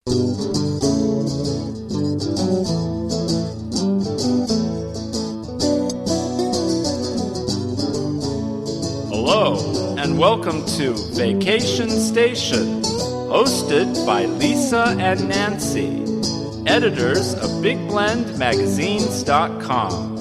Hello, and welcome to Vacation Station, hosted by Lisa and Nancy, editors of BigBlendMagazines.com.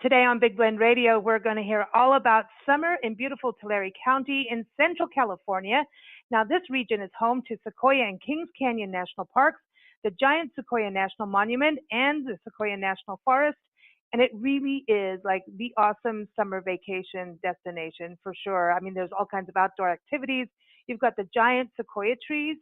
Today on Big Blend Radio, we're going to hear all about summer in beautiful Tulare County in Central California. Now, this region is home to Sequoia and Kings Canyon National Parks, the giant Sequoia National Monument, and the sequoia-national-forest. And it really is like the awesome summer vacation destination for sure. I mean, there's all kinds of outdoor activities. You've got the giant sequoia trees.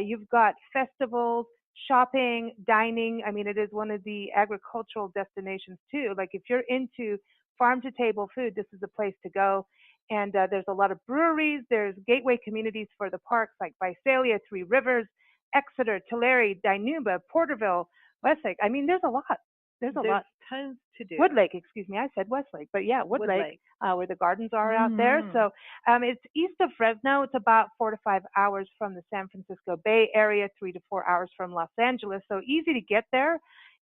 You've got festivals, shopping, dining. I mean, it is one of the agricultural destinations too. Like if you're into farm to table food, this is the place to go. And there's a lot of breweries. There's gateway communities for the parks like Visalia, Three Rivers, Exeter, Tulare, Dinuba, Porterville, Westlake. I mean, there's a lot. There's tons to do. Woodlake, excuse me. I said Westlake, but yeah, Woodlake. Where the gardens are out there. So it's east of Fresno. It's about 4 to 5 hours from the San Francisco Bay Area, 3 to 4 hours from Los Angeles. So easy to get there.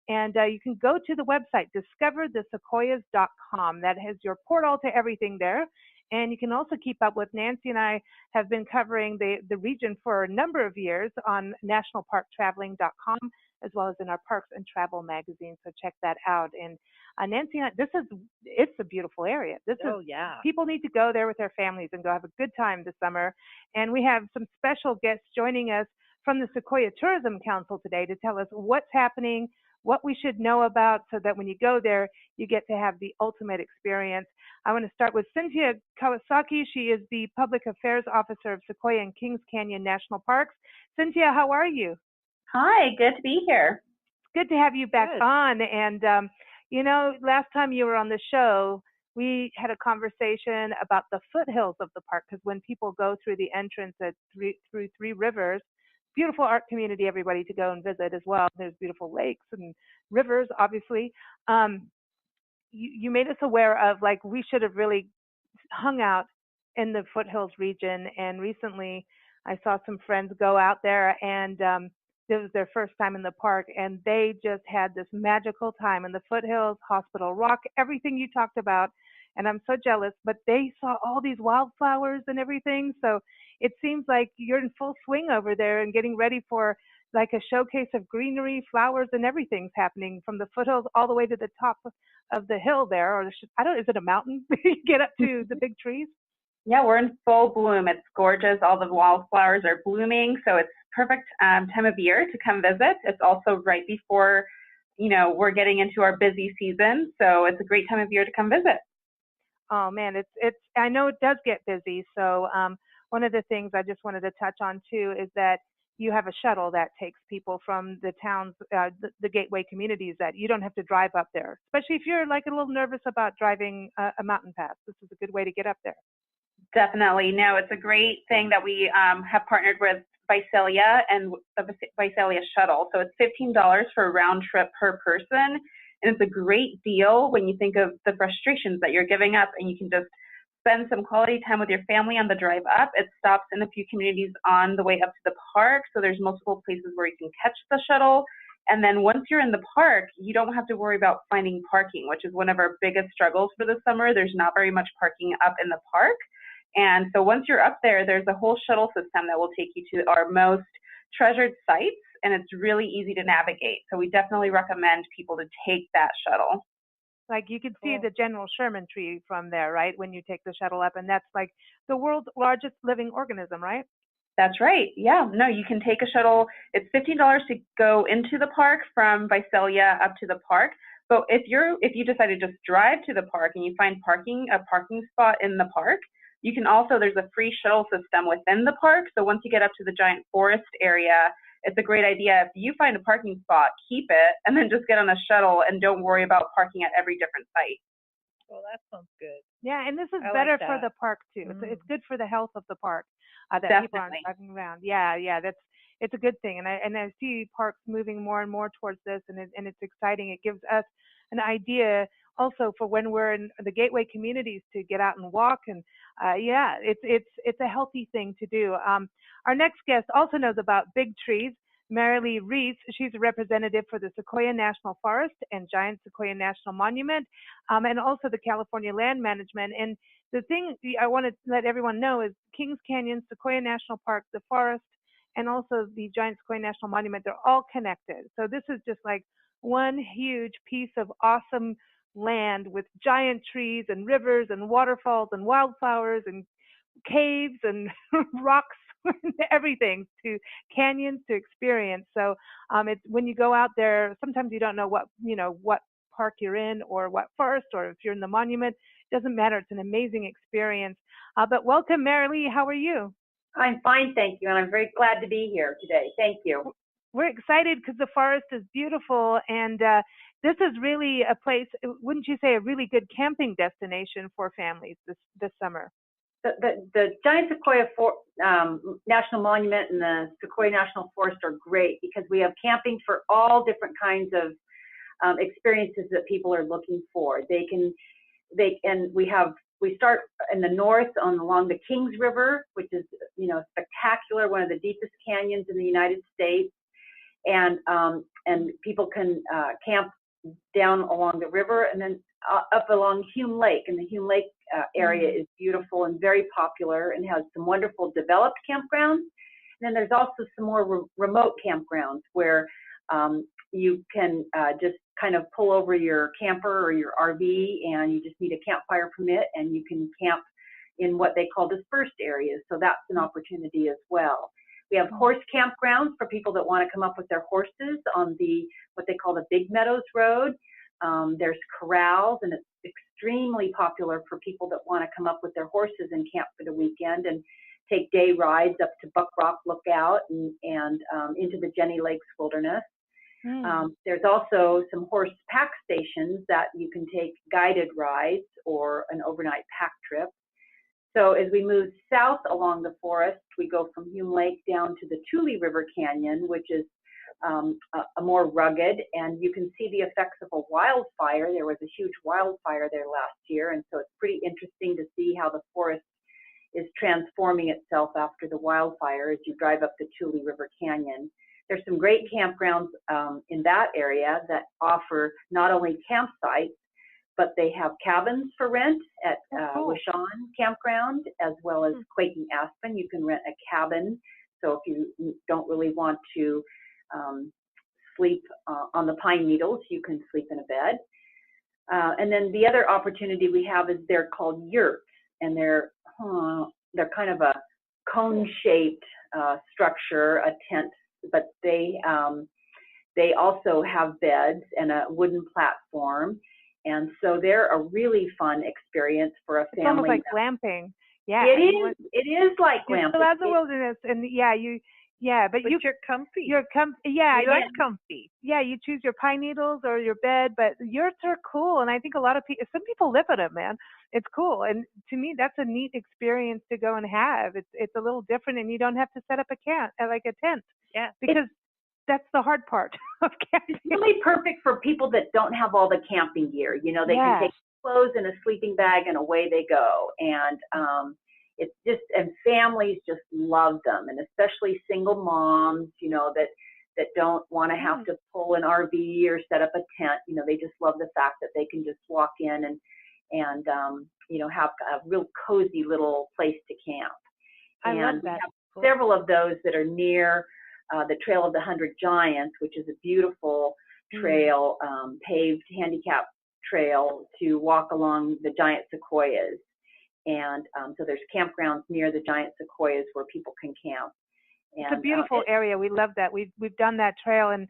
And you can go to the website, discoverthesequoias.com. That has your portal to everything there. And you can also keep up with Nancy and I have been covering the region for a number of years on nationalparktraveling.com, as well as in our Parks and Travel magazine. So check that out. And Nancy, it's a beautiful area. People need to go there with their families and go have a good time this summer. And we have some special guests joining us from the Sequoia Tourism Council today to tell us what's happening, what we should know about, so that when you go there, you get to have the ultimate experience. I want to start with Sintia Kawasaki. She is the Public Affairs Officer of Sequoia and Kings Canyon National Parks. Cynthia, how are you? Hi, good to be here. It's good to have you back on. And, last time you were on the show, we had a conversation about the foothills of the park, because when people go through the entrance through Three Rivers, beautiful art community, everybody to go and visit as well. There's beautiful lakes and rivers, obviously. You made us aware of, like, we should have really hung out in the foothills region. And recently I saw some friends go out there, and this was their first time in the park, and they just had this magical time in the foothills, Hospital Rock, everything you talked about. And I'm so jealous, but they saw all these wildflowers and everything. So it seems like you're in full swing over there and getting ready for like a showcase of greenery, flowers, and everything's happening from the foothills all the way to the top of the hill there. Or is it a mountain? You get up to the big trees? Yeah, we're in full bloom. It's gorgeous. All the wildflowers are blooming. So it's perfect time of year to come visit. It's also right before, we're getting into our busy season. So it's a great time of year to come visit. Oh man, I know it does get busy. So one of the things I just wanted to touch on too is that you have a shuttle that takes people from the towns, the gateway communities, that you don't have to drive up there, especially if you're like a little nervous about driving a mountain pass. This is a good way to get up there. Definitely. No, it's a great thing that we have partnered with Visalia and the Visalia shuttle. So it's $15 for a round trip per person. And it's a great deal when you think of the frustrations that you're giving up, and you can just spend some quality time with your family on the drive up. It stops in a few communities on the way up to the park. So there's multiple places where you can catch the shuttle. And then once you're in the park, you don't have to worry about finding parking, which is one of our biggest struggles for the summer. There's not very much parking up in the park. And so once you're up there, there's a whole shuttle system that will take you to our most treasured sites, and it's really easy to navigate. So we definitely recommend people to take that shuttle. Like you can see the General Sherman tree from there, right? When you take the shuttle up, and that's like the world's largest living organism, right? That's right. Yeah. No, you can take a shuttle. It's $15 to go into the park from Visalia up to the park. But if you decide to just drive to the park and you find a parking spot in the park, you can also, there's a free shuttle system within the park. So once you get up to the giant forest area, it's a great idea. If you find a parking spot, keep it, and then just get on a shuttle and don't worry about parking at every different site. Well, that sounds good. Yeah, and this is better for the park too. It's good for the health of the park that people aren't driving around. Yeah, it's a good thing. And I see parks moving more and more towards this, and it's exciting. It gives us an idea also for when we're in the gateway communities to get out and walk. And yeah, it's a healthy thing to do. Our next guest also knows about big trees. Marilee Reese, she's a representative for the Sequoia-National-Forest and Giant Sequoia National Monument, and also the California Land Management. And the thing I want to let everyone know is Kings Canyon, Sequoia National Park, the forest, and also the Giant Sequoia National Monument, they're all connected. So this is just like one huge piece of awesome land with giant trees and rivers and waterfalls and wildflowers and caves and rocks and everything, to canyons to experience. So it's when you go out there, sometimes you don't know what park you're in or what forest, or if you're in the monument, it doesn't matter. It's an amazing experience. But welcome, Marilee. How are you? I'm fine, thank you, and I'm very glad to be here today. Thank you. We're excited because the forest is beautiful, and this is really a place, wouldn't you say, a really good camping destination for families this summer? The Giant Sequoia National Monument and the Sequoia National Forest are great because we have camping for all different kinds of experiences that people are looking for. We start in the north along the Kings River, which is spectacular, one of the deepest canyons in the United States, and people can camp down along the river, and then up along Hume Lake. And the Hume Lake area is beautiful and very popular and has some wonderful developed campgrounds. And then there's also some more remote campgrounds where you can just kind of pull over your camper or your RV, and you just need a campfire permit, and you can camp in what they call dispersed areas. So that's an opportunity as well. We have horse campgrounds for people that want to come up with their horses on what they call the Big Meadows Road. There's corrals, and it's extremely popular for people that want to come up with their horses and camp for the weekend and take day rides up to Buck Rock Lookout and into the Jenny Lakes Wilderness. There's also some horse pack stations that you can take guided rides or an overnight pack trip. So as we move south along the forest, we go from Hume Lake down to the Tule River Canyon, which is a more rugged, and you can see the effects of a wildfire. There was a huge wildfire there last year, and so it's pretty interesting to see how the forest is transforming itself after the wildfire as you drive up the Tule River Canyon. There's some great campgrounds in that area that offer not only campsites, but they have cabins for rent at Wishon Campground, as well as Quaking Aspen. You can rent a cabin, so if you don't really want to sleep on the pine needles, you can sleep in a bed. And then the other opportunity we have is they're called yurts, and they're kind of a cone-shaped structure, a tent, but they also have beds and a wooden platform, and so they're a really fun experience for a family. It's almost like glamping. Yeah, it is like glamping. So that's the wilderness, and but you're comfy. You're comfy. Yeah, you like comfy. Yeah, you choose your pine needles or your bed, but yurts are cool, and I think a lot of people, some people live in them, man. It's cool, and to me, that's a neat experience to go and have. It's a little different, and you don't have to set up a tent. Yeah, because that's the hard part of camping. It's really perfect for people that don't have all the camping gear. They can take clothes and a sleeping bag, and away they go. And and families just love them, and especially single moms, that don't want to have to pull an RV or set up a tent. They just love the fact that they can just walk in and have a real cozy little place to camp. I love that. We have several of those that are near the Trail of the 100 Giants, which is a beautiful trail, paved handicap trail to walk along the giant sequoias. And so there's campgrounds near the giant sequoias where people can camp. And, it's a beautiful area. We love that. We've done that trail. And,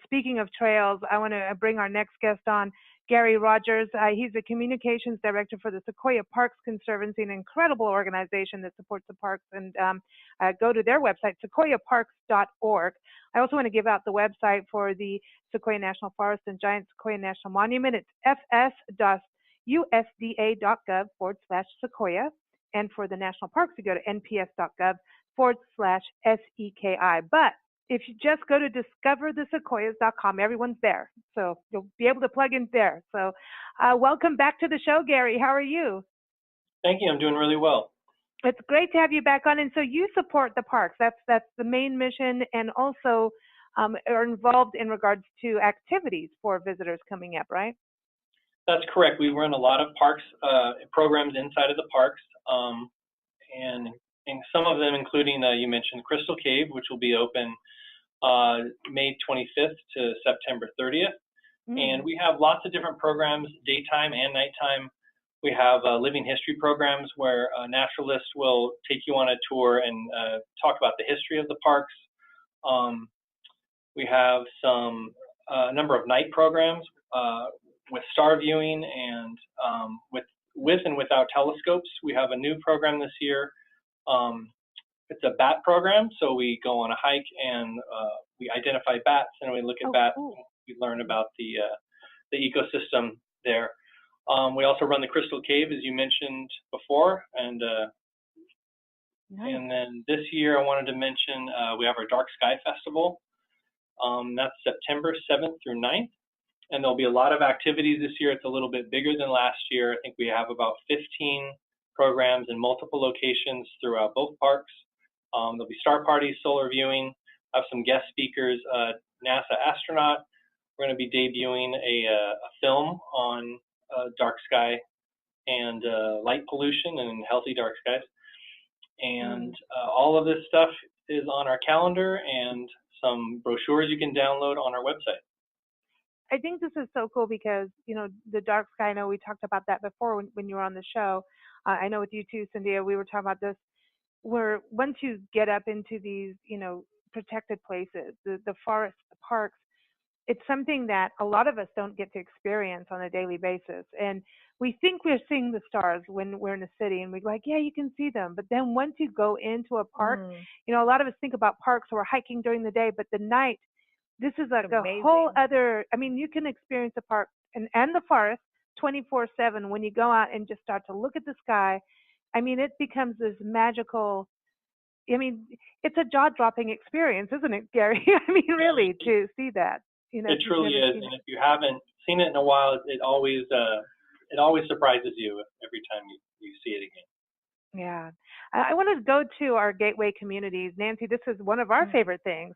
speaking of trails, I want to bring our next guest on, Gary Rogers. He's the communications director for the Sequoia Parks Conservancy, an incredible organization that supports the parks. And go to their website, sequoiaparks.org. I also want to give out the website for the Sequoia National Forest and Giant Sequoia National Monument. It's fs.usda.gov/Sequoia. And for the national parks, you go to nps.gov/SEKI. But if you just go to discoverthesequoias.com, everyone's there. So you'll be able to plug in there. So welcome back to the show, Gary. How are you? Thank you. I'm doing really well. It's great to have you back on. And so you support the parks. That's the main mission, and also are involved in regards to activities for visitors coming up, right? That's correct. We run a lot of parks programs inside of the parks, and some of them including, you mentioned Crystal Cave, which will be open May 25th to September 30th. And we have lots of different programs, daytime and nighttime. We have living history programs where a naturalist will take you on a tour and talk about the history of the parks. We have a number of night programs with star viewing and with and without telescopes. We have a new program this year. It's a bat program, so we go on a hike and we identify bats, and we look at bats. Cool. We learn about the ecosystem there. We also run the Crystal Cave, as you mentioned before, and nice. And then this year I wanted to mention we have our Dark Sky Festival. That's September 7th through 9th, and there'll be a lot of activities this year. It's a little bit bigger than last year. I think we have about 15 programs in multiple locations throughout both parks. There'll be star parties, solar viewing. I have some guest speakers, NASA astronaut. We're going to be debuting a film on dark sky and light pollution and healthy dark skies. And all of this stuff is on our calendar and some brochures you can download on our website. I think this is so cool because, you know, the dark sky, I know we talked about that before when you were on the show. I know with you too, Sintia, we were talking about this, where once you get up into these, you know, protected places, the forests, the parks, it's something that a lot of us don't get to experience on a daily basis. And we think we're seeing the stars when we're in a city, and we're like, yeah, you can see them. But then once you go into a park, you know, a lot of us think about parks or hiking during the day, but the night, this is like a whole other, I mean, you can experience the park and the forest 24/7 when you go out and just start to look at the sky. I mean, it becomes this magical, I mean, it's a jaw-dropping experience, isn't it, Gary? I mean, really, to see that. You know, it truly is, and if you haven't seen it in a while, it always surprises you every time you see it again. Yeah, I want to go to our gateway communities. Nancy, this is one of our favorite things,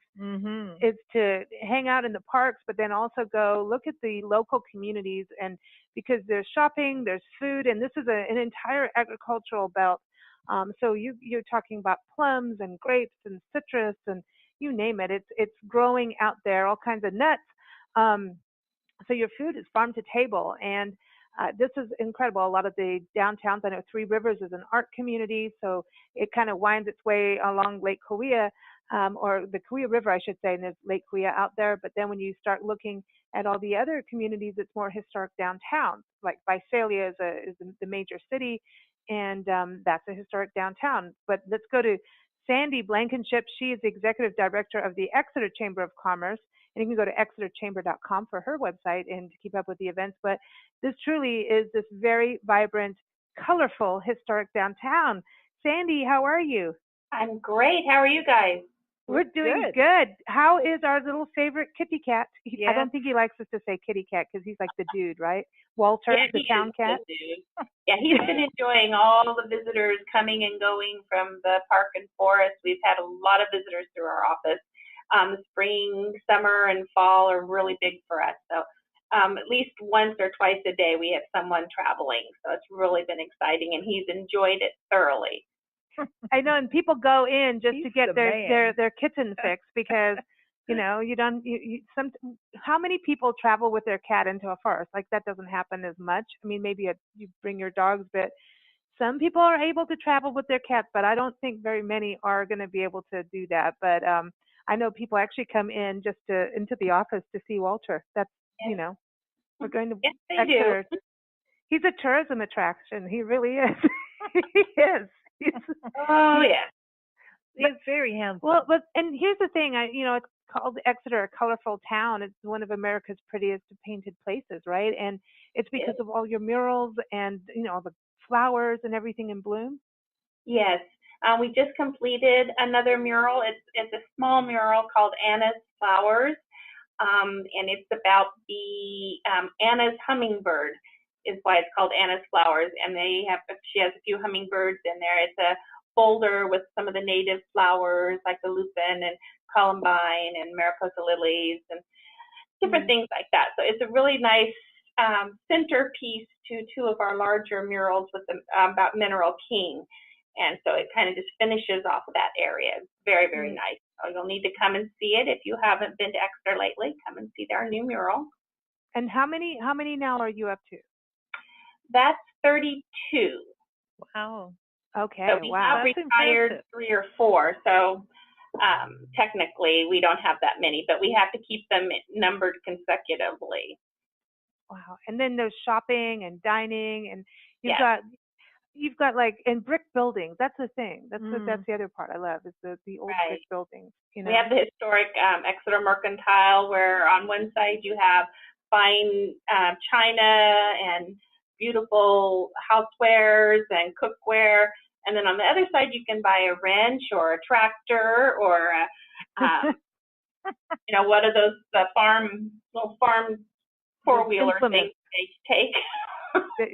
is to hang out in the parks, but then also go look at the local communities, and because there's shopping, there's food, and this is an entire agricultural belt. So you're talking about plums and grapes and citrus and you name it. It's growing out there, all kinds of nuts. So your food is farm to table, and this is incredible. A lot of the downtowns, I know Three Rivers is an art community, so it kind of winds its way along Lake Kauai, or the Kauai River, I should say, and there's Lake Kauai out there. But then when you start looking at all the other communities, it's more historic downtown. Like Visalia is the major city, and that's a historic downtown. But let's go to Sandy Blankenship. She is the executive director of the Exeter Chamber of Commerce, and you can go to exeterchamber.com for her website and to keep up with the events. But this truly is this very vibrant, colorful, historic downtown. Sandy, how are you? I'm great. How are you guys? We're doing good. How is our little favorite kitty cat? Yes. I don't think he likes us to say kitty cat because he's like the dude, right? Walter, yeah, the town cat. Yeah, he's been enjoying all the visitors coming and going from the park and forest. We've had a lot of visitors through our office. Spring, summer, and fall are really big for us. So at least once or twice a day we have someone traveling. So it's really been exciting, and he's enjoyed it thoroughly. I know, and people go in just to get their kitten fix because, you know, how many people travel with their cat into a forest? Like that doesn't happen as much. I mean, maybe you bring your dogs, but some people are able to travel with their cats, but I don't think very many are going to be able to do that. But I know people actually come in just into the office to see Walter. That's, you know, we're going to Exeter. He's a tourism attraction. He really is. He is. Oh yeah, he's very handsome. Well, and here's the thing. It's called Exeter, a colorful town. It's one of America's prettiest painted places, right? And it's because of all your murals and, you know, all the flowers and everything in bloom. Yes, We just completed another mural. It's a small mural called Anna's Flowers, and it's about the Anna's hummingbird is why it's called Anna's Flowers. And she has a few hummingbirds in there. It's a folder with some of the native flowers like the lupin and columbine and mariposa lilies and different things like that. So it's a really nice centerpiece to two of our larger murals with about Mineral King. And so it kind of just finishes off of that area. It's very, very nice. So you'll need to come and see it. If you haven't been to Exeter lately, come and see our new mural. And how many now are you up to? That's 32. Wow. Okay. So we have That's retired impressive. 3 or 4. So technically we don't have that many, but we have to keep them numbered consecutively. Wow. And then there's shopping and dining, and you've got like in brick buildings. That's the thing. That's the other part I love is the old brick buildings. You know? We have the historic Exeter Mercantile, where on one side you have fine china and beautiful housewares and cookware, and then on the other side you can buy a wrench or a tractor or what are those little farm 4-wheeler things they take?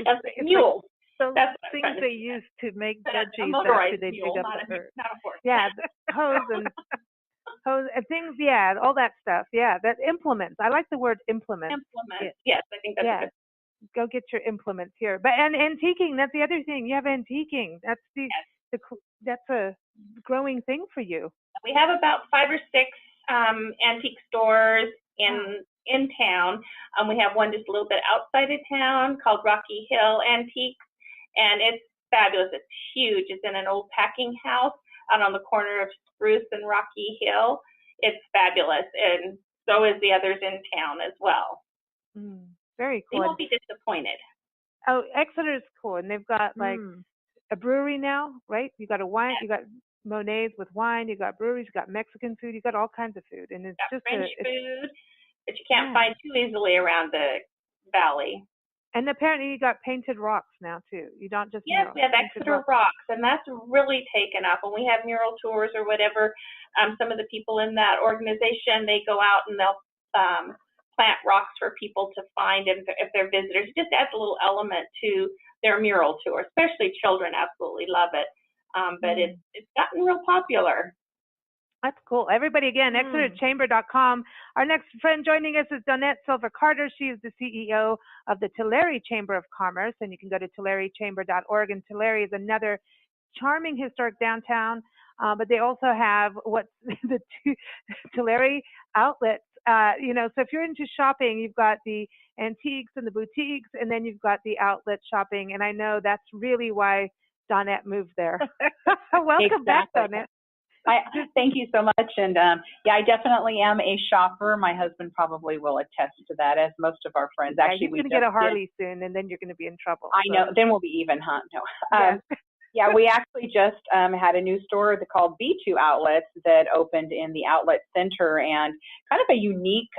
That's mules. So that's things they use to make veggies after they dig up the earth. Not a horse. Yeah, hose and things. Yeah, all that stuff. Yeah, that implements. I like the word implement. Implement. Yes, I think that's a good. Go get your implements here. But and antiquing, that's the other thing. You have antiquing. That's that's a growing thing for you. We have about 5 or 6 antique stores in town. We have one just a little bit outside of town called Rocky Hill Antiques, and it's fabulous. It's huge. It's in an old packing house out on the corner of Spruce and Rocky Hill. It's fabulous, and so is the others in town as well. Very cool. You won't be disappointed. Oh, Exeter's cool, and they've got like a brewery now, right? You got a wine, you got Monet's with wine, you got breweries, you got Mexican food, you got all kinds of food, and it's just French food that you can't find too easily around the valley. And apparently you got painted rocks now too. You don't just we have Exeter rocks, and that's really taken up. When we have mural tours or whatever, some of the people in that organization, they go out and they'll plant rocks for people to find if they're visitors. It just adds a little element to their mural tour. Especially children absolutely love it. But it's gotten real popular. That's cool. Everybody, again, exeterchamber.com. Our next friend joining us is Donnette Silva Carter. She is the CEO of the Tulare Chamber of Commerce, and you can go to tularechamber.org. And Tulare is another charming historic downtown, but they also have what's the Tulare outlets. So if you're into shopping, you've got the antiques and the boutiques, and then you've got the outlet shopping. And I know that's really why Donnette moved there. Welcome back, Donnette. Thank you so much. And I definitely am a shopper. My husband probably will attest to that, as most of our friends. Actually, you're going to get a Harley soon, and then you're going to be in trouble. I know. Then we'll be even, huh? No. We actually just had a new store called B2 Outlets that opened in the outlet center, and kind of a unique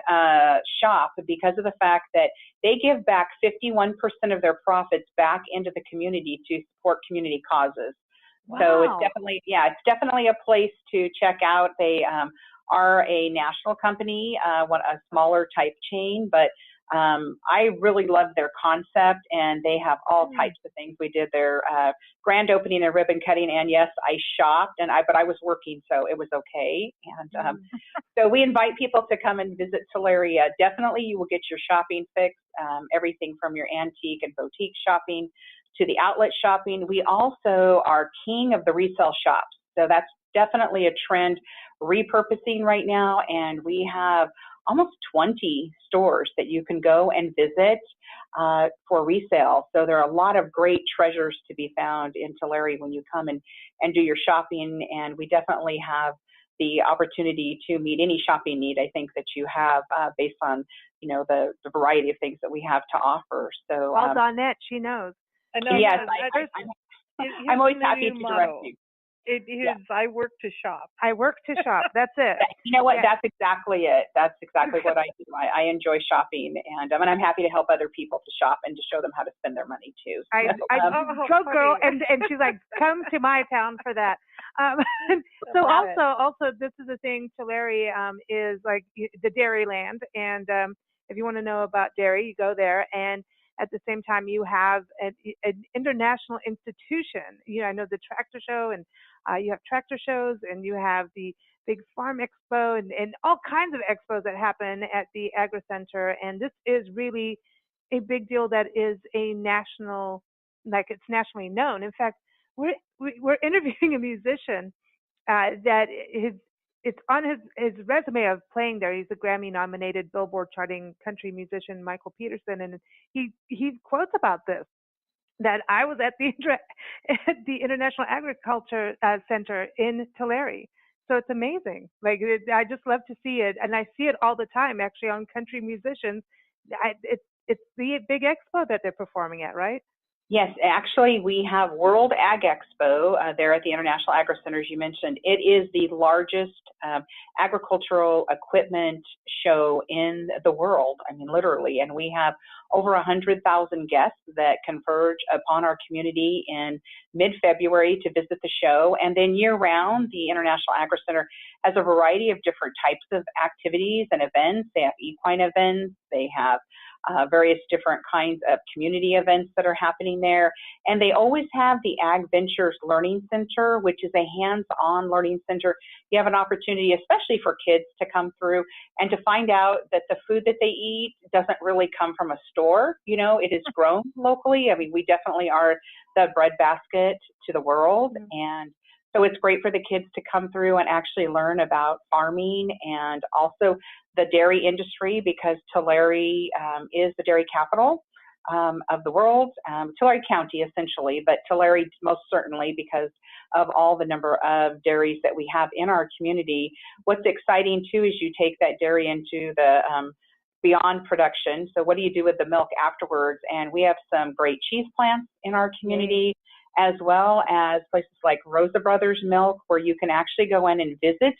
shop because of the fact that they give back 51% of their profits back into the community to support community causes. Wow. So it's definitely a place to check out. They are a national company, a smaller type chain, but I really love their concept, and they have all types of things. We did their grand opening and ribbon cutting, and yes, I shopped, but I was working, so it was okay. And so we invite people to come and visit Tulare. Definitely, you will get your shopping fix, everything from your antique and boutique shopping to the outlet shopping. We also are king of the resale shops. So that's definitely a trend repurposing right now. And we have almost 20 stores that you can go and visit for resale. So there are a lot of great treasures to be found in Tulare when you come and do your shopping. And we definitely have the opportunity to meet any shopping need, I think, that you have based on, the variety of things that we have to offer. So, well, Donnette, she knows. I know. Yes, I'm always happy to direct you. It is, I work to shop. I work to shop. That's it. You know what? Yeah. That's exactly it. That's exactly what I do. I enjoy shopping, and I'm happy to help other people to shop and to show them how to spend their money too. Go girl, and she's like, come to my town for that. So also this is the thing, Tulare is like the dairy land, and if you want to know about dairy, you go there. And at the same time, you have an international institution. I know the tractor show, and you have tractor shows, and you have the big farm expo, and all kinds of expos that happen at the Agri Center. And this is really a big deal that is a national, like it's nationally known. In fact, we're interviewing a musician that it's on his resume of playing there. He's a Grammy-nominated Billboard charting country musician, Michael Peterson, and he quotes about this, that I was at the International Agriculture Center in Tulare. So it's amazing. Like I just love to see it, and I see it all the time actually on country musicians. It's the big expo that they're performing at, right? Yes, actually, we have World Ag Expo there at the International Agri Center, as you mentioned. It is the largest agricultural equipment show in the world, I mean, literally. And we have over 100,000 guests that converge upon our community in mid-February to visit the show. And then year-round, the International Agri Center has a variety of different types of activities and events. They have equine events. They have various different kinds of community events that are happening there. And they always have the Ag Ventures Learning Center, which is a hands-on learning center. You have an opportunity, especially for kids, to come through and to find out that the food that they eat doesn't really come from a store. It is grown locally. I mean, we definitely are the breadbasket to the world. Mm-hmm. And so it's great for the kids to come through and actually learn about farming and also the dairy industry, because Tulare is the dairy capital of the world, Tulare County essentially, but Tulare most certainly because of all the number of dairies that we have in our community. What's exciting too is you take that dairy into the beyond production. So what do you do with the milk afterwards? And we have some great cheese plants in our community, as well as places like Rosa Brothers Milk, where you can actually go in and visit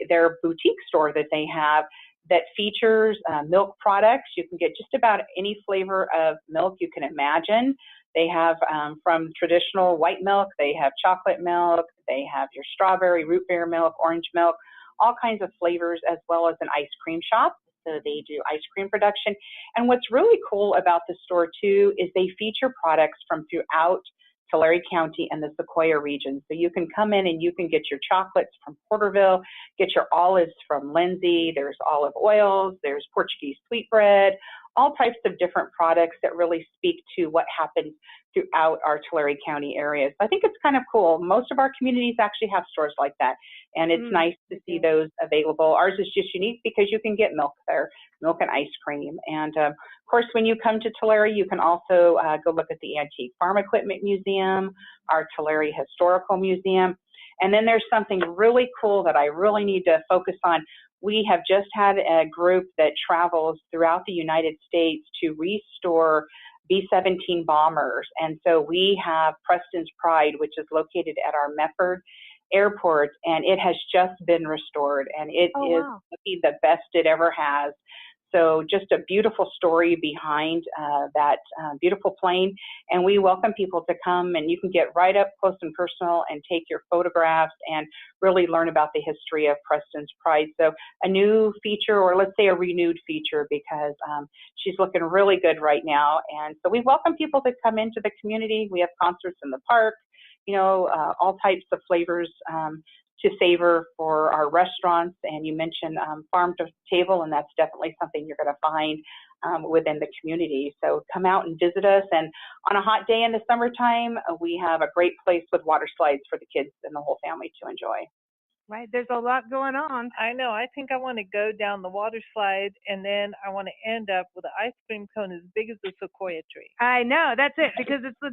their boutique store that they have that features milk products. You can get just about any flavor of milk you can imagine. They have from traditional white milk, they have chocolate milk, they have your strawberry, root beer milk, orange milk, all kinds of flavors, as well as an ice cream shop. So they do ice cream production. And what's really cool about the store too is they feature products from throughout Tulare County and the Sequoia region. So you can come in and you can get your chocolates from Porterville, get your olives from Lindsay, there's olive oils, there's Portuguese sweetbread, all types of different products that really speak to what happens throughout our Tulare County areas. I think it's kind of cool. Most of our communities actually have stores like that, and it's nice to see those available. Ours is just unique because you can get milk there, milk and ice cream. And of course, when you come to Tulare, you can also go look at the Antique Farm Equipment Museum, our Tulare Historical Museum. And then there's something really cool that I really need to focus on. We have just had a group that travels throughout the United States to restore B-17 bombers. And so we have Preston's Pride, which is located at our Medford Airport, and it has just been restored, and it is the best it ever has. So just a beautiful story behind that beautiful plane. And we welcome people to come, and you can get right up close and personal and take your photographs and really learn about the history of Preston's Pride. So a new feature, or let's say a renewed feature, because she's looking really good right now. And so we welcome people to come into the community. We have concerts in the park, all types of flavors to savor for our restaurants. And you mentioned farm to table, and that's definitely something you're going to find within the community. So come out and visit us. And on a hot day in the summertime, we have a great place with water slides for the kids and the whole family to enjoy. Right, there's a lot going on. I know. I think I want to go down the water slide, and then I want to end up with an ice cream cone as big as the sequoia tree. I know, that's it, because it's the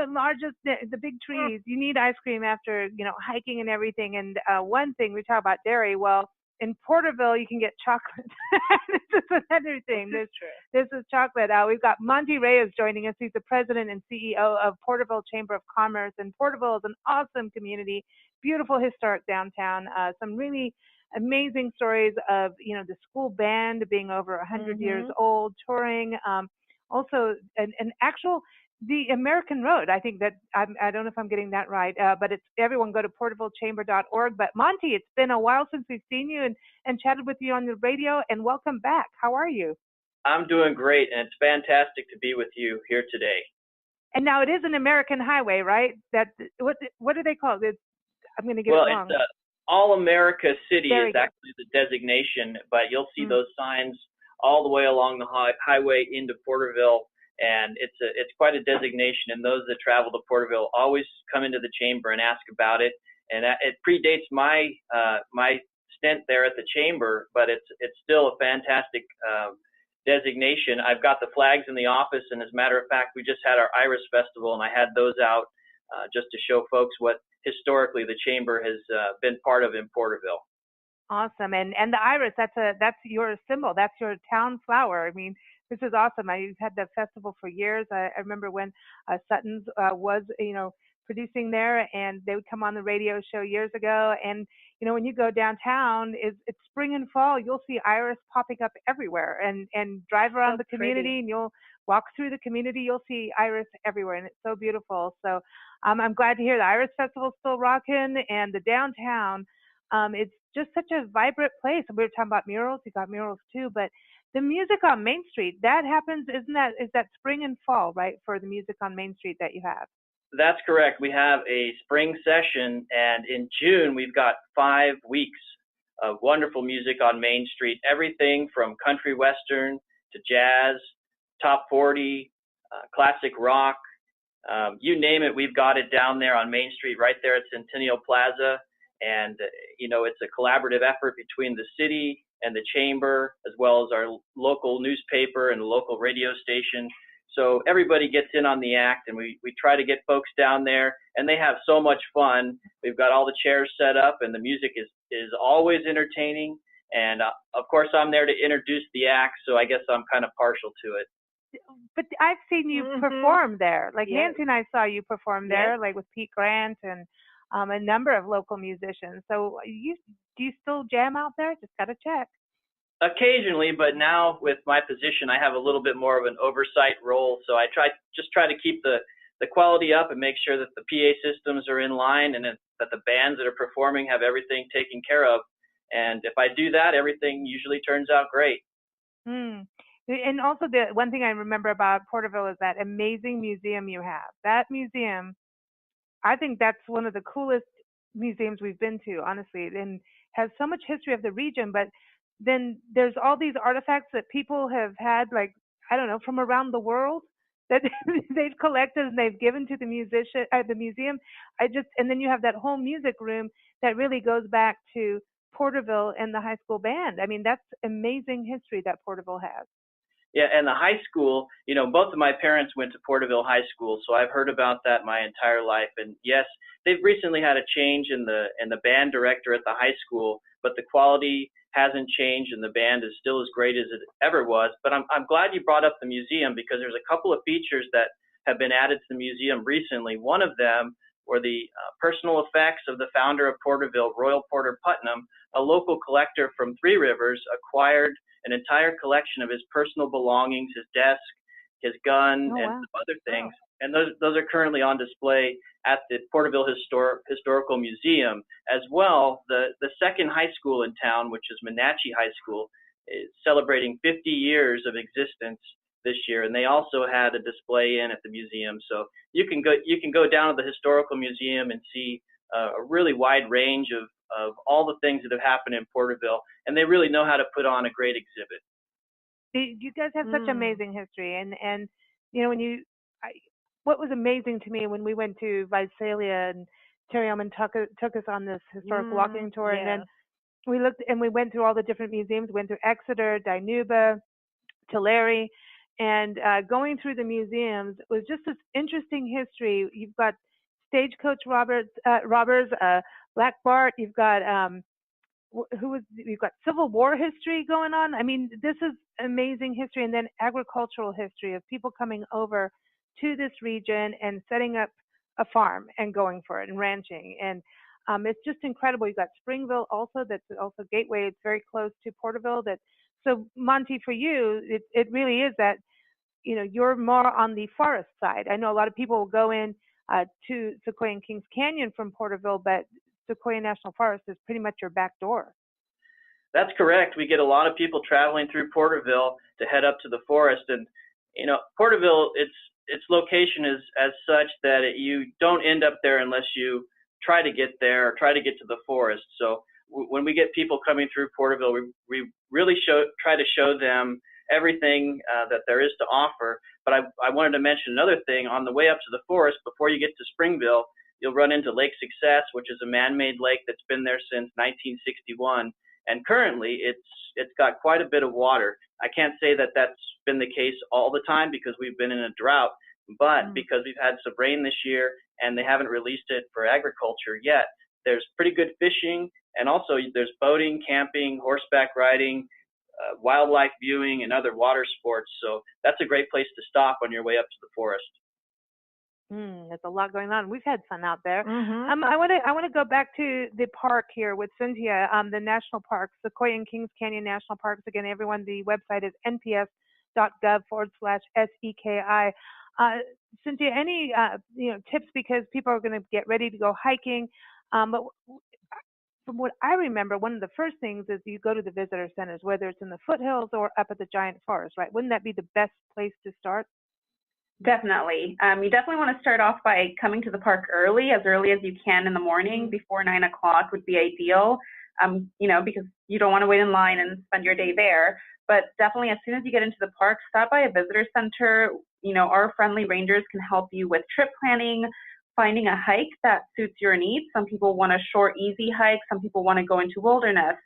largest, the big trees. You need ice cream after, hiking and everything. And one thing, we talk about dairy. Well, in Porterville, you can get chocolate. This is another thing. This is chocolate. We've got Monte Reyes joining us. He's the president and CEO of Porterville Chamber of Commerce. And Porterville is an awesome community, beautiful historic downtown. Some really amazing stories of, the school band being over 100 years old, touring. Also, an actual the American Road. I think that I don't know if I'm getting that right, but it's everyone go to portervillechamber.org. But Monte, it's been a while since we've seen you and chatted with you on the radio, and welcome back. How are you? I'm doing great, and it's fantastic to be with you here today. And now it is an American highway, right? That what do they call it? I'm going to get it wrong. Well, it's All America City There is actually the designation, but you'll see those signs all the way along the highway into Porterville. And it's quite a designation, and those that travel to Porterville always come into the chamber and ask about it. And it predates my my stint there at the chamber, but it's still a fantastic designation. I've got the flags in the office, and as a matter of fact, we just had our Iris Festival, and I had those out just to show folks what historically the chamber has been part of in Porterville. Awesome, and the Iris, that's your symbol, that's your town flower. I mean, this is awesome. I've had the festival for years. I remember when Sutton's was, producing there, and they would come on the radio show years ago. And, when you go downtown, it's spring and fall, you'll see iris popping up everywhere, and drive around the community, and you'll walk through the community, you'll see iris everywhere, and it's so beautiful. So I'm glad to hear the Iris Festival is still rocking, and the downtown, it's just such a vibrant place. We were talking about murals. You got murals too, but the music on Main Street, that happens, is that spring and fall, right, for the music on Main Street that you have? That's correct. We have a spring session, and in June, we've got 5 weeks of wonderful music on Main Street, everything from country western to jazz, top 40, classic rock, you name it, we've got it down there on Main Street, right there at Centennial Plaza. And, it's a collaborative effort between the city and the chamber, as well as our local newspaper and local radio station. So everybody gets in on the act, and we try to get folks down there, and they have so much fun. We've got all the chairs set up, and the music is always entertaining. And of course, I'm there to introduce the act, so I guess I'm kind of partial to it. But I've seen you perform there. Like Yes. Nancy and I saw you perform there, Yes. like with Pete Grant and a number of local musicians. So do you still jam out there? Just got to check. Occasionally, but now with my position, I have a little bit more of an oversight role. So I try to keep the quality up and make sure that the PA systems are in line, and that the bands that are performing have everything taken care of. And if I do that, everything usually turns out great. And also, the one thing I remember about Porterville is that amazing museum you have. That museum, I think that's one of the coolest museums we've been to, honestly, and has so much history of the region. But then there's all these artifacts that people have had, like, I don't know, from around the world that they've collected and they've given to the museum. And then you have that whole music room that really goes back to Porterville and the high school band. I mean, that's amazing history that Porterville has. Yeah, and the high school, both of my parents went to Porterville High School, so I've heard about that my entire life. And yes, they've recently had a change in the band director at the high school, but the quality hasn't changed, and the band is still as great as it ever was. But I'm glad you brought up the museum, because there's a couple of features that have been added to the museum recently. One of them were the personal effects of the founder of Porterville, Royal Porter Putnam, a local collector from Three Rivers, acquired an entire collection of his personal belongings, his desk, his gun, and some other things. And those are currently on display at the Porterville Historical Museum. As well, the second high school in town, which is Wenatchee High School, is celebrating 50 years of existence this year, and they also had a display at the museum. So you can go down to the Historical Museum and see a really wide range of all the things that have happened in Porterville, and they really know how to put on a great exhibit. You guys have such amazing history, and what was amazing to me when we went to Visalia, and Terry Ullman took us on this historic walking tour, and then we looked and we went through all the different museums, went through Exeter, Dinuba, Tulare, and going through the museums was just this interesting history. You've got Stagecoach robbers, Black Bart. You've got you've got Civil War history going on. I mean, this is amazing history, and then agricultural history of people coming over to this region and setting up a farm and going for it and ranching. And it's just incredible. You've got Springville also, that's also Gateway. It's very close to Porterville. So Monte, for you, it really is that, you're more on the forest side. I know a lot of people will go in to Sequoia and Kings Canyon from Porterville, but Sequoia National Forest is pretty much your back door. That's correct. We get a lot of people traveling through Porterville to head up to the forest, and Porterville, its location is as such that you don't end up there unless you try to get there or try to get to the forest. So when we get people coming through Porterville, we really try to show them everything that there is to offer. But I wanted to mention another thing. On the way up to the forest, before you get to Springville, you'll run into Lake Success, which is a man-made lake that's been there since 1961. And currently, it's got quite a bit of water. I can't say that that's been the case all the time because we've been in a drought, but because we've had some rain this year and they haven't released it for agriculture yet, there's pretty good fishing, and also there's boating, camping, horseback riding, wildlife viewing, and other water sports. So that's a great place to stop on your way up to the forest. There's a lot going on. We've had fun out there. Mm-hmm. I want to go back to the park here with Sintia, the national parks, Sequoia and Kings Canyon National Parks. Again, everyone, the website is nps.gov/SEKI. Sintia, any tips, because people are going to get ready to go hiking? But from what I remember, one of the first things is you go to the visitor centers, whether it's in the foothills or up at the giant forest, right? Wouldn't that be the best place to start? Definitely. You definitely want to start off by coming to the park as early as you can in the morning. Before 9 o'clock would be ideal, because you don't want to wait in line and spend your day there. But definitely, as soon as you get into the park, stop by a visitor center. Our friendly rangers can help you with trip planning, finding a hike that suits your needs. Some people want a short, easy hike. Some people want to go into wilderness.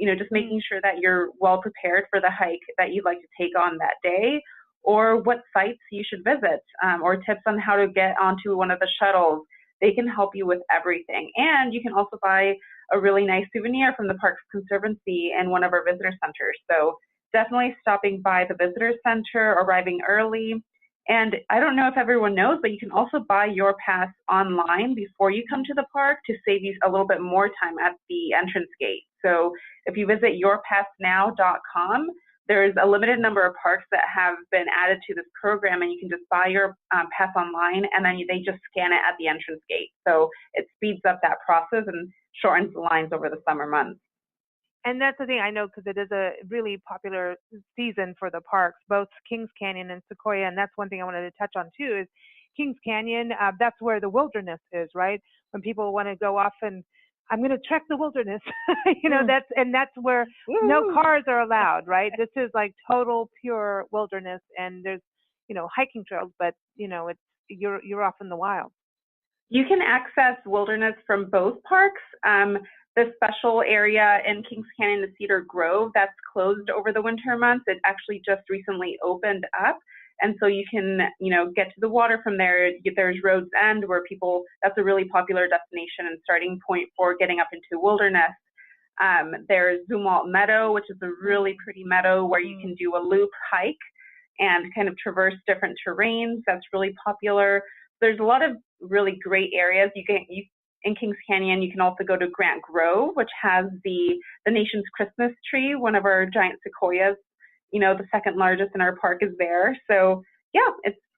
Just making sure that you're well prepared for the hike that you'd like to take on that day, or what sites you should visit, or tips on how to get onto one of the shuttles. They can help you with everything. And you can also buy a really nice souvenir from the park's Conservancy and one of our visitor centers. So definitely stopping by the visitor center, arriving early. And I don't know if everyone knows, but you can also buy your pass online before you come to the park to save you a little bit more time at the entrance gate. So if you visit yourpassnow.com, there's a limited number of parks that have been added to this program, and you can just buy your pass online, and then they just scan it at the entrance gate. So it speeds up that process and shortens the lines over the summer months. And that's the thing I know, because it is a really popular season for the parks, both Kings Canyon and Sequoia. And that's one thing I wanted to touch on too, is Kings Canyon. That's where the wilderness is, right? When people want to go off and I'm going to trek the wilderness, that's where no cars are allowed, right? This is like total pure wilderness, and there's, hiking trails, but you're off in the wild. You can access wilderness from both parks. The special area in Kings Canyon, the Cedar Grove, that's closed over the winter months. It actually just recently opened up. And so you can, get to the water from there. There's Rhodes End, where that's a really popular destination and starting point for getting up into wilderness. There's Zumwalt Meadow, which is a really pretty meadow where you can do a loop hike and kind of traverse different terrains. That's really popular. There's a lot of really great areas. In Kings Canyon, you can also go to Grant Grove, which has the nation's Christmas tree, one of our giant sequoias. The second largest in our park is there. So yeah,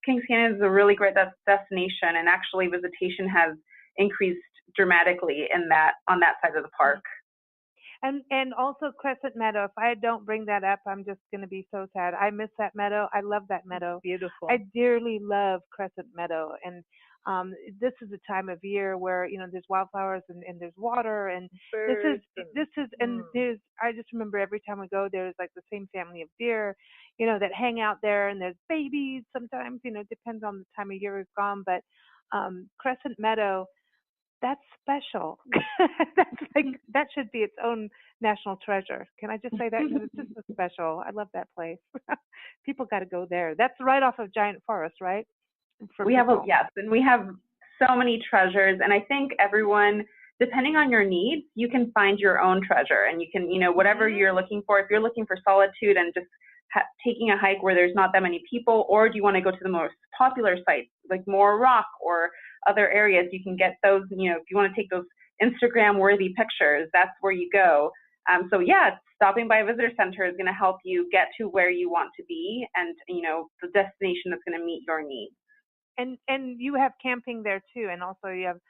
Kings Canyon is a really great destination, and actually visitation has increased dramatically on that side of the park. And also Crescent Meadow. If I don't bring that up, I'm just going to be so sad. I miss that meadow. I love that meadow. Beautiful. I dearly love Crescent Meadow. And this is a time of year where, there's wildflowers and there's water, and birds I just remember every time we go, there's like the same family of deer, that hang out there, and there's babies sometimes, depends on the time of year we've gone, but Crescent Meadow, that's special. That should be its own national treasure. Can I just say that? Because it's just so special. I love that place. People got to go there. That's right off of Giant Forest, right? Yes, and we have so many treasures, and I think everyone, depending on your needs, you can find your own treasure, and you can, whatever you're looking for. If you're looking for solitude and just taking a hike where there's not that many people, or do you want to go to the most popular sites like More Rock or other areas, you can get those, if you want to take those Instagram worthy pictures, that's where you go. So yeah, stopping by a visitor center is going to help you get to where you want to be, and the destination that's going to meet your needs. And you have camping there too, and also you have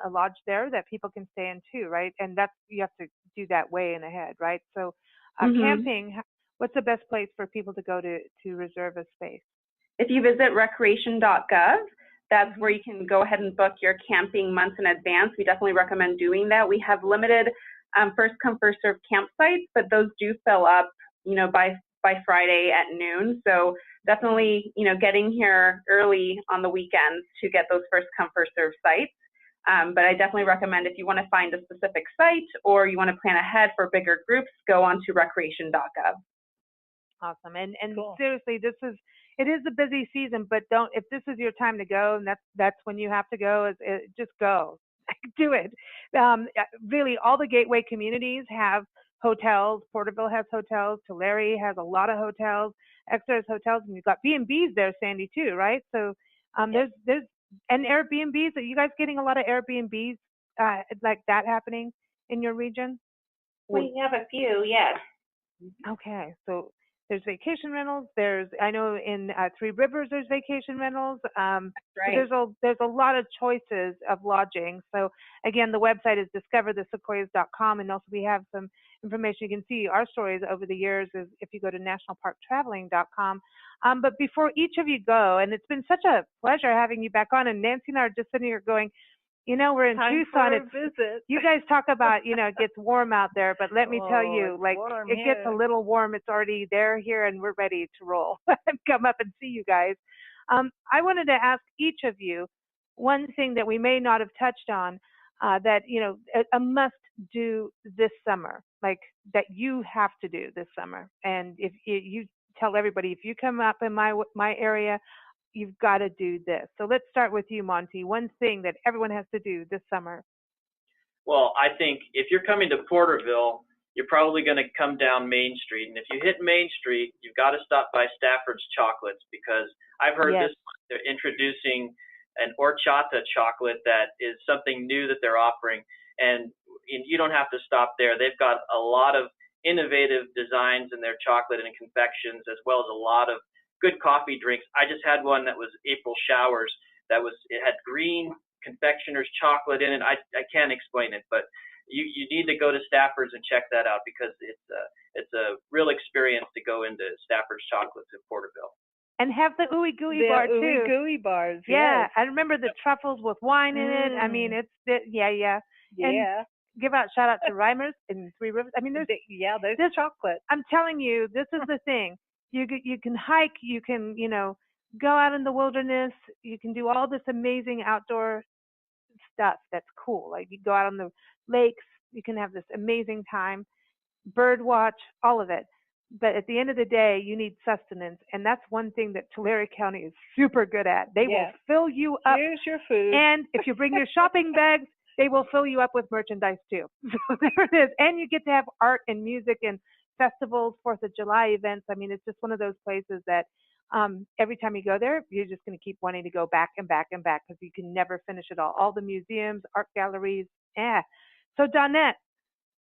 a lodge there that people can stay in too, right? And you have to do that way in ahead, right? So camping, what's the best place for people to go to reserve a space? If you visit recreation.gov, that's where you can go ahead and book your camping months in advance. We definitely recommend doing that. We have limited first come, first served campsites, but those do fill up, by Friday at noon. So definitely, getting here early on the weekends to get those first come, first served sites. But I definitely recommend, if you want to find a specific site or you want to plan ahead for bigger groups, go on to recreation.gov. Awesome. And Cool. Seriously, it is a busy season, but if this is your time to go, and that's when you have to go, just go. Do it. Really, all the gateway communities have hotels. Porterville has hotels. Tulare has a lot of hotels. Exeter has hotels, and you've got B&Bs there, Sandy, too, right? So there's and Airbnbs. Are you guys getting a lot of Airbnbs like that happening in your region? We have a few, yes. Okay, so there's vacation rentals. I know in Three Rivers there's vacation rentals. Right. So there's a lot of choices of lodging. So again, the website is discoverthesequoias.com, and also we have some information. You can see our stories over the years if you go to nationalparktraveling.com. But before each of you go, and it's been such a pleasure having you back on, and Nancy and I are just sitting here going, we're in Time Tucson. for a visit. You guys talk about, it gets warm out there, but let me tell you, it gets a little warm. It's already there here, and we're ready to roll and come up and see you guys. I wanted to ask each of you one thing that we may not have touched on, that, a must do this summer, like that you have to do this summer. And if you tell everybody, if you come up in my area, you've got to do this. So let's start with you, Monte. One thing that everyone has to do this summer. Well, I think if you're coming to Porterville, you're probably going to come down Main Street. And if you hit Main Street, you've got to stop by Stafford's Chocolates, because I've heard this month they're introducing an horchata chocolate that is something new that they're offering. And you don't have to stop there. They've got a lot of innovative designs in their chocolate and confections, as well as a lot of good coffee drinks. I just had one that was April Showers. It had green confectioner's chocolate in it. I can't explain it, but you need to go to Stafford's and check that out, because it's a real experience to go into Stafford's Chocolates in Porterville. And have the ooey gooey bar too. Ooey gooey bars. Yeah, yes. I remember the truffles with wine in it. I mean, yeah. And give out shout out to Reyes and Three Rivers. I mean, there's chocolate. I'm telling you, this is the thing. You can hike, you can, go out in the wilderness, you can do all this amazing outdoor stuff that's cool. Like you go out on the lakes, you can have this amazing time, bird watch, all of it. But at the end of the day, you need sustenance. And that's one thing that Tulare County is super good at. They will fill you up. Here's your food. And if you bring your shopping bags, they will fill you up with merchandise too. So there it is. And you get to have art and music and festivals, 4th of July events. I mean, it's just one of those places that every time you go there, you're just going to keep wanting to go back and back and back, because you can never finish it all. All the museums, art galleries. So Donnette,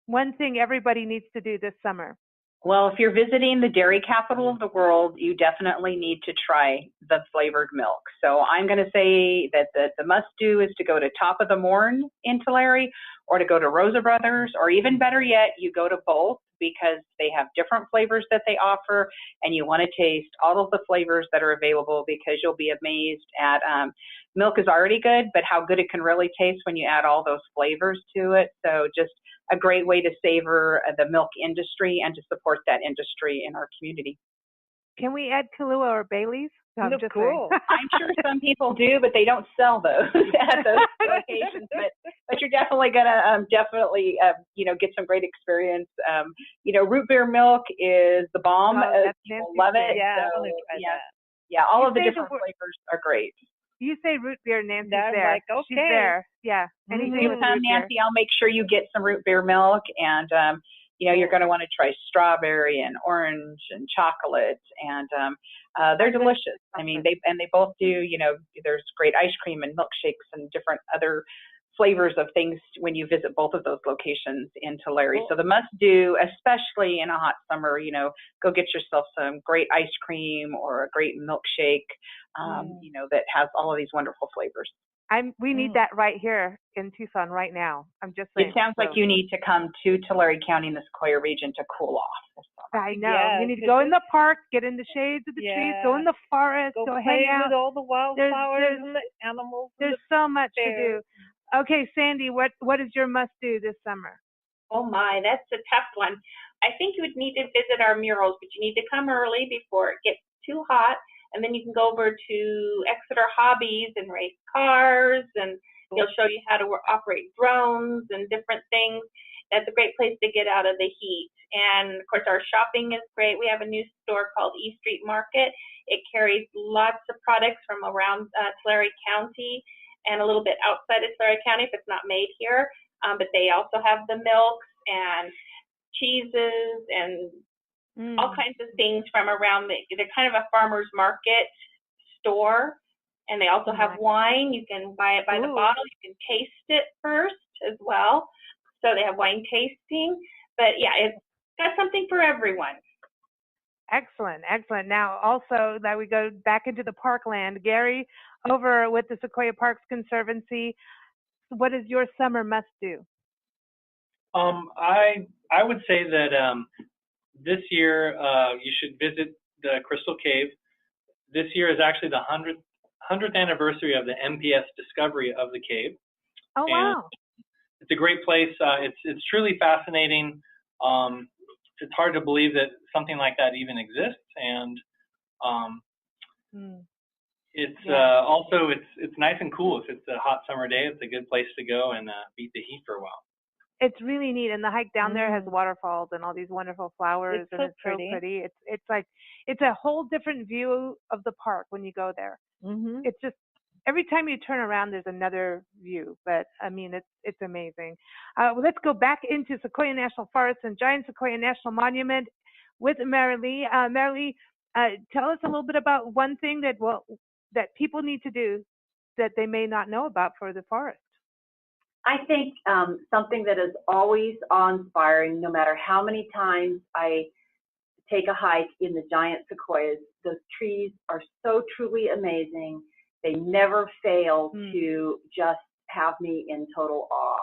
one thing everybody needs to do this summer. Well, if you're visiting the dairy capital of the world, you definitely need to try the flavored milk. So I'm going to say that the must-do is to go to Top of the Morn in Tulare, or to go to Rosa Brothers, or even better yet, you go to both, because they have different flavors that they offer, and you want to taste all of the flavors that are available, because you'll be amazed at milk is already good, but how good it can really taste when you add all those flavors to it. So just a great way to savor the milk industry and to support that industry in our community. Can we add Kahlua or Bailey's? No, just cool. I'm sure some people do, but they don't sell those at those locations. But you're definitely gonna get some great experience. Root beer milk is the bomb. People love it. Yeah, so, all of the different flavors are great. You say root beer, Nancy's I'm there. like, okay. She's there. Yeah. Anything with root Nancy, I'll make sure you get some root beer milk, and you're going to want to try strawberry and orange and chocolate, and they're delicious. I mean, they both do. There's great ice cream and milkshakes and different other flavors of things when you visit both of those locations in Tulare. So the must-do, especially in a hot summer, you know, go get yourself some great ice cream or a great milkshake, you know, that has all of these wonderful flavors. We need that right here in Tucson right now. I'm just saying. It sounds like you need to come to Tulare County in the Sequoia region to cool off. I know. Yeah, you need to go in the park, get in the shades of the trees, go in the forest, go hang out with all the wildflowers and the animals. There's so much to do. Okay, Sandy, what is your must-do this summer? Oh my, that's a tough one. I think you would need to visit our murals, but you need to come early before it gets too hot. And then you can go over to Exeter Hobbies and race cars, and he'll show you how to operate drones and different things. That's a great place to get out of the heat. And of course, our shopping is great. We have a new store called E Street Market. It carries lots of products from around Tulare County and a little bit outside of Tulare County if it's not made here. But they also have the milks and cheeses and all kinds of things from around. They're kind of a farmer's market store. And they also have wine. You can buy it by the bottle. You can taste it first as well. So they have wine tasting. But yeah, it's got something for everyone. Excellent, excellent. Now, also, that we go back into the parkland. Gary, over with the Sequoia Parks Conservancy, what is your summer must-do? I would say that this year you should visit the Crystal Cave. This year is actually the 100th anniversary of the MPS discovery of the cave. Oh, wow. It's a great place. It's truly fascinating. It's hard to believe that something like that even exists, and it's also it's nice and cool. If it's a hot summer day, it's a good place to go and beat the heat for a while. It's really neat, and the hike down there has waterfalls and all these wonderful flowers, and it's so pretty. It's like it's a whole different view of the park when you go there. It's just every time you turn around, there's another view. But I mean, it's amazing. Well, let's go back into Sequoia National Forest and Giant Sequoia National Monument with Marilee. Marilee, tell us a little bit about one thing that people need to do that they may not know about for the forest. I think something that is always awe-inspiring, no matter how many times I take a hike in the giant sequoias, those trees are so truly amazing. They never fail to just have me in total awe.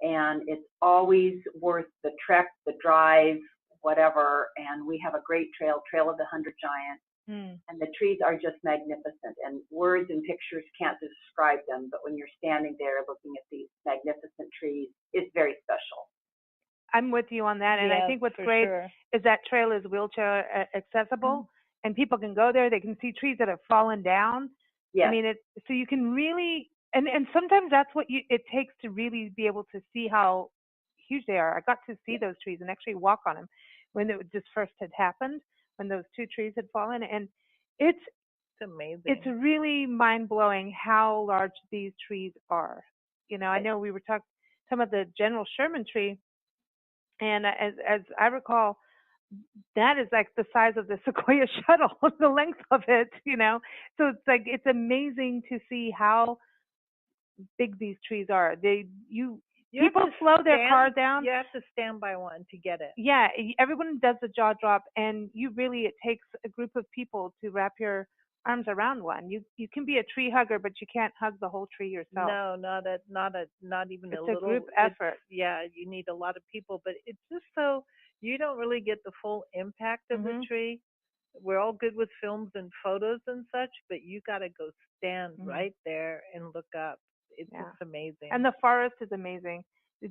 And it's always worth the trek, the drive, whatever. And we have a great Trail of the 100 Giants. And the trees are just magnificent. And words and pictures can't describe them. But when you're standing there looking at these magnificent trees, it's very special. I'm with you on that. And I think what's great is that trail is wheelchair accessible. And people can go there. They can see trees that have fallen down. I mean, so you can really, and sometimes that's what it takes to really be able to see how huge they are. I got to see those trees and actually walk on them when it just first had happened, when those two trees had fallen. And it's amazing. It's really mind-blowing how large these trees are. You know, I know we were talking about the General Sherman tree, and as I recall, that is like the size of the Sequoia shuttle, the length of it, you know. So it's like it's amazing to see how big these trees are. People slow their car down. You have to stand by one to get it. Yeah, everyone does the jaw drop, and it takes a group of people to wrap your arms around one. You can be a tree hugger, but you can't hug the whole tree yourself. No, not even a little. It's a group effort. Yeah, you need a lot of people, but it's just so you don't really get the full impact of the tree. We're all good with films and photos and such, but you got to go stand right there and look up. It's amazing. And the forest is amazing.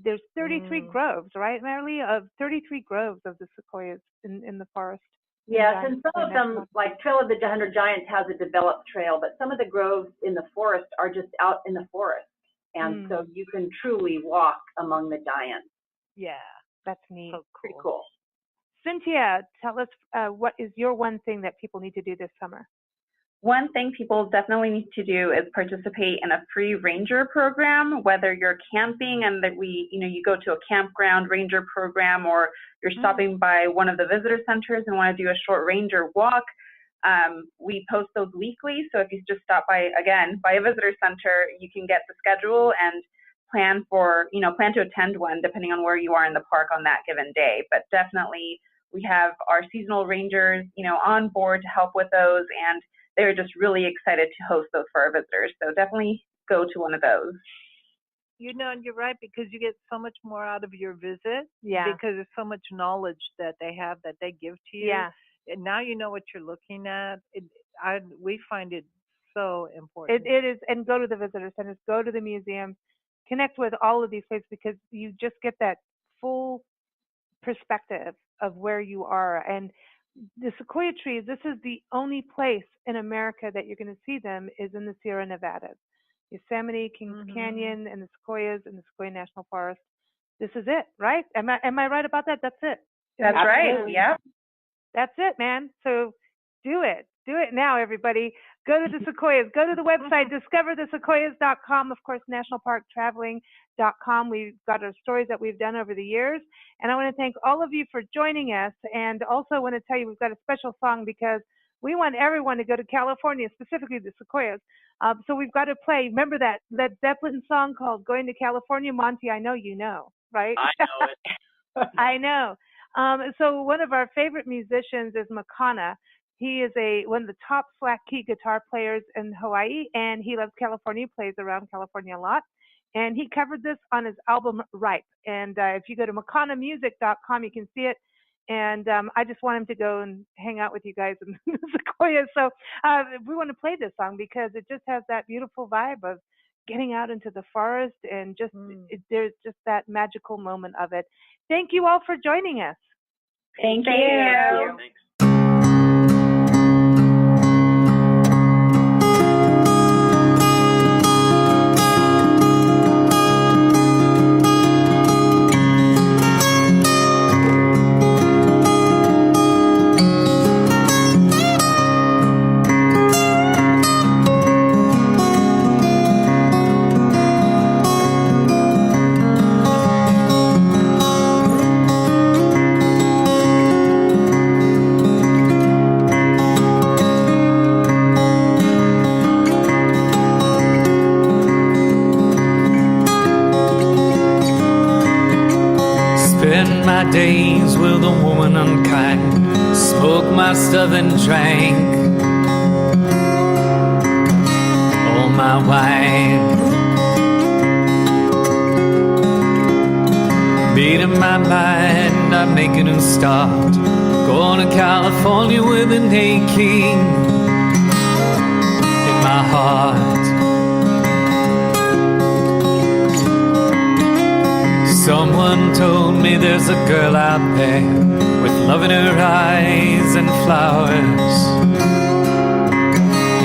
There's 33 groves, right, Marilee? 33 groves of the sequoias in the forest. Yes, and some of them, like Trail of the 100 Giants, has a developed trail, but some of the groves in the forest are just out in the forest. And so you can truly walk among the giants. Yeah, that's neat. So pretty cool. Sintia, tell us what is your one thing that people need to do this summer? One thing people definitely need to do is participate in a free ranger program, whether you're camping and that you go to a campground ranger program, or you're stopping by one of the visitor centers and want to do a short ranger walk. We post those weekly, so if you just stop by a visitor center, you can get the schedule and plan to attend one depending on where you are in the park on that given day. But definitely we have our seasonal rangers, on board to help with those, and they're just really excited to host those for our visitors. So definitely go to one of those. And you're right, because you get so much more out of your visit. Yeah. Because there's so much knowledge that they have that they give to you. Yeah. And now you know what you're looking at. We find it so important. It is, and go to the visitor centers, go to the museums, connect with all of these places, because you just get that full perspective of where you are. And the sequoia trees, this is the only place in America that you're going to see them is in the Sierra Nevadas. Yosemite, Kings Canyon, and the sequoias and the sequoia-national-forest. This is it, right? Am I right about that? That's it. That's right. Yeah. That's it, man. So do it. Do it now, everybody. Go to the sequoias. Go to the website, discoverthesequoias.com. Of course, nationalparktraveling.com. We've got our stories that we've done over the years. And I want to thank all of you for joining us. And also want to tell you we've got a special song because we want everyone to go to California, specifically the sequoias. So we've got to play. Remember that Led Zeppelin song called Going to California? Monte, I know you know, right? I know it. I know. So one of our favorite musicians is Makana. He is one of the top slack key guitar players in Hawaii, and he loves California, plays around California a lot. And he covered this on his album Ripe. And if you go to makanamusic.com, you can see it. And I just want him to go and hang out with you guys in the sequoias. So we want to play this song because it just has that beautiful vibe of getting out into the forest, and just there's just that magical moment of it. Thank you all for joining us. Thank you. Thanks. Days with a woman unkind, smoked my stuff and drank all my wine, made up my mind I'm making a start, going to California with an aching in my heart. Someone told me there's a girl out there with love in her eyes and flowers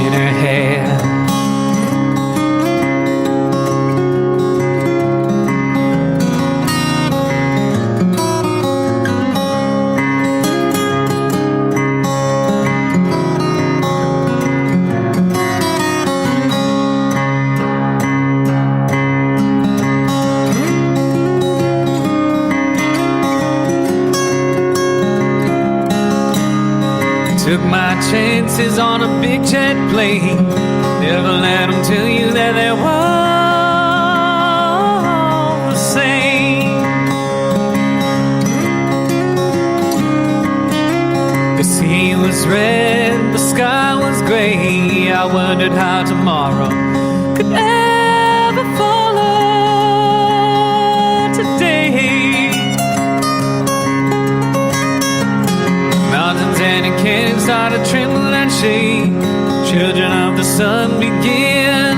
in her hair. Took my chances on a big jet plane. Never let them tell you that they were all the same. The sea was red, the sky was gray. I wondered how tomorrow could ever follow today. Mountains and canyons started trembling and shake. Children of the sun begin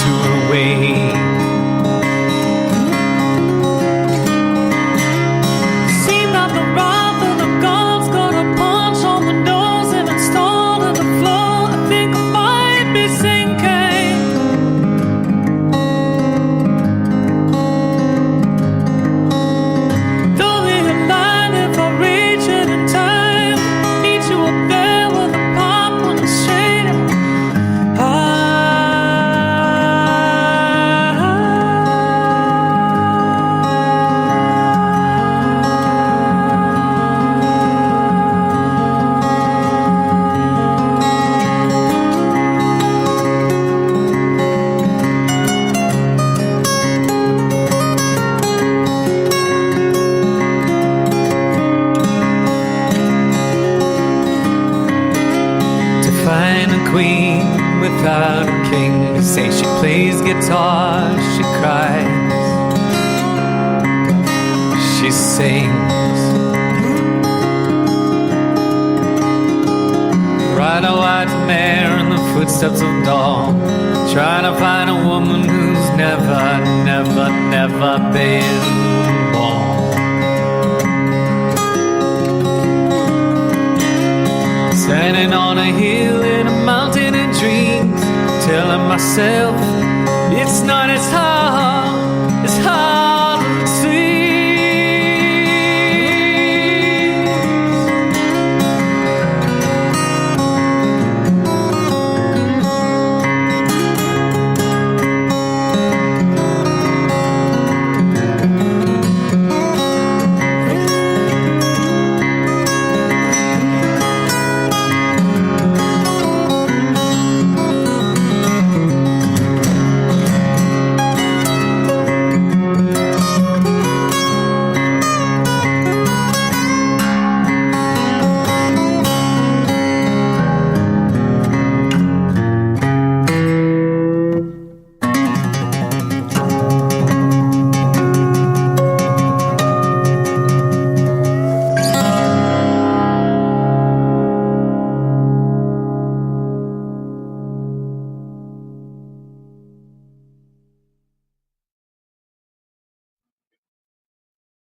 to awake. Seemed like the wrath of the gods gonna punch on the nose and installed on the floor. I think I might be sinking. Don't be a line if I reach it in time. Meet you up there with a pop on the shade. guitar, she cries, she sings. Ride a white mare in the footsteps of dawn, trying to find a woman who's never, never, never been born. Standing on a hill in a mountain of dreams, telling myself